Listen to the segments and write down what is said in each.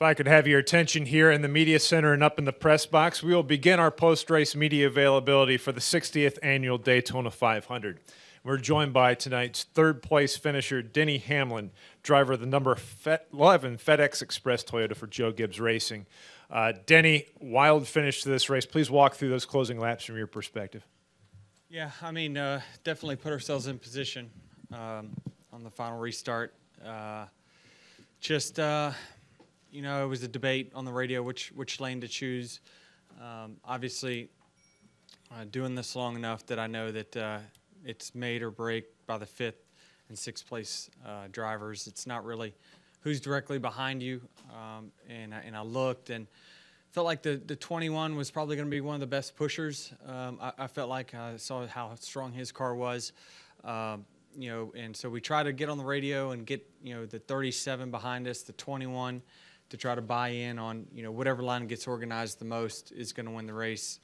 If I could have your attention here in the media center and up in the press box, we will begin our post-race media availability for the 60th annual Daytona 500. We're joined by tonight's third-place finisher, Denny Hamlin, driver of the number 11 FedEx Express Toyota for Joe Gibbs Racing. Denny, wild finish to this race. Please walk through those closing laps from your perspective. Yeah, I mean, definitely put ourselves in position on the final restart. You know, it was a debate on the radio which lane to choose. Obviously, doing this long enough that I know that it's made or break by the 5th and 6th place drivers. It's not really who's directly behind you. And I looked and felt like the 21 was probably going to be one of the best pushers. I felt like I saw how strong his car was. You know, and so we try to get on the radio and get, you know, the 37 behind us, the 21, to try to buy in on, you know, whatever line gets organized the most is going to win the race.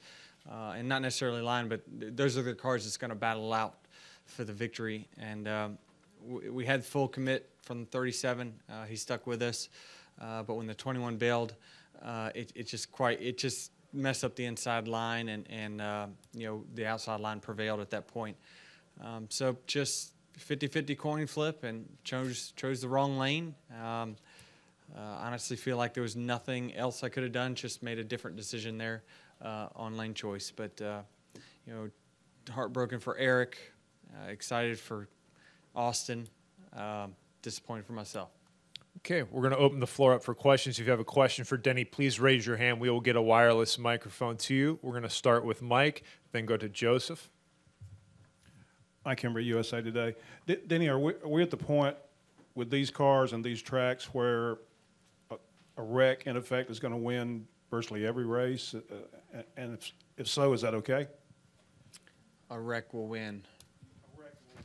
And not necessarily line, but those are the cars that's going to battle out for the victory. And we had full commit from the 37. He stuck with us. But when the 21 bailed, it just messed up the inside line, and you know, the outside line prevailed at that point. So just 50-50 coin flip, and chose the wrong lane. Honestly feel like there was nothing else I could have done, just made a different decision there on lane choice. But you know, heartbroken for Eric, excited for Austin, disappointed for myself. Okay, we're going to open the floor up for questions. If you have a question for Denny, please raise your hand. We will get a wireless microphone to you. We're going to start with Mike, then go to Joseph. Mike Kimber, USA Today. Denny, are we at the point with these cars and these tracks where a wreck, in effect, is going to win virtually every race? And if so, is that okay? A wreck will win. A wreck will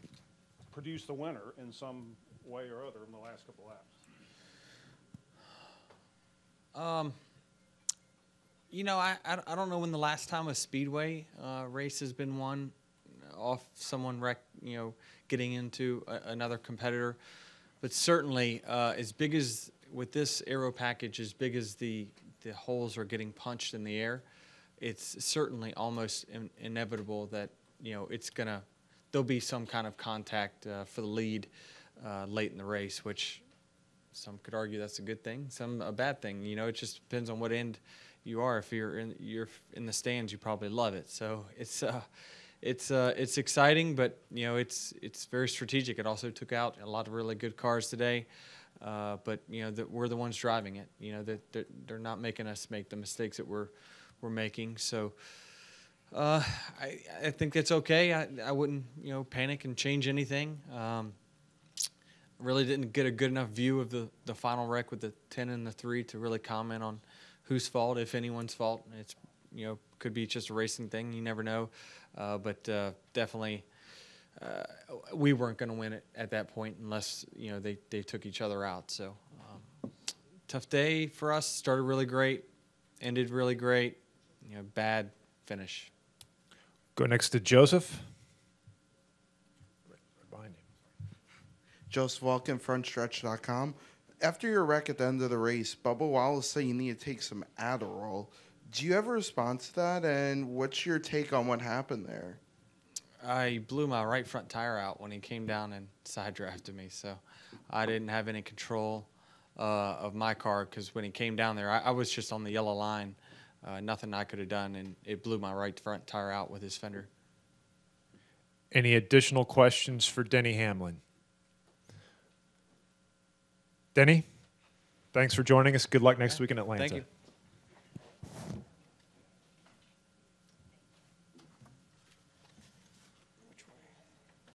produce the winner in some way or other in the last couple laps. You know, I don't know when the last time a Speedway race has been won off someone getting into another competitor, but certainly as big as with this aero package, as big as the holes are getting punched in the air, it's certainly almost inevitable that, you know, there'll be some kind of contact for the lead late in the race, which some could argue that's a good thing, some a bad thing. You know, it just depends on what end you are. If you're in the stands, you probably love it. So it's exciting, but you know, it's very strategic. It also took out a lot of really good cars today, but you know, we're the ones driving it. You know, they're not making us make the mistakes that we're making. So I think it's okay. I wouldn't, you know, panic and change anything. Really didn't get a good enough view of the final wreck with the 10 and the 3 to really comment on whose fault, if anyone's fault. It's, you know, could be just a racing thing. You never know. But definitely we weren't going to win it at that point unless, you know, they took each other out. So tough day for us. Started really great, ended really great. You know, bad finish. Go next to Joseph. Joseph Walken, frontstretch.com. After your wreck at the end of the race, Bubba Wallace said you need to take some Adderall. Do you ever respond to that, and what's your take on what happened there? I blew my right front tire out when he came down and side drafted me, so I didn't have any control of my car, because when he came down there, I was just on the yellow line. Nothing I could have done, and it blew my right front tire out with his fender. Any additional questions for Denny Hamlin? Denny, thanks for joining us. Good luck next week in Atlanta. Thank you.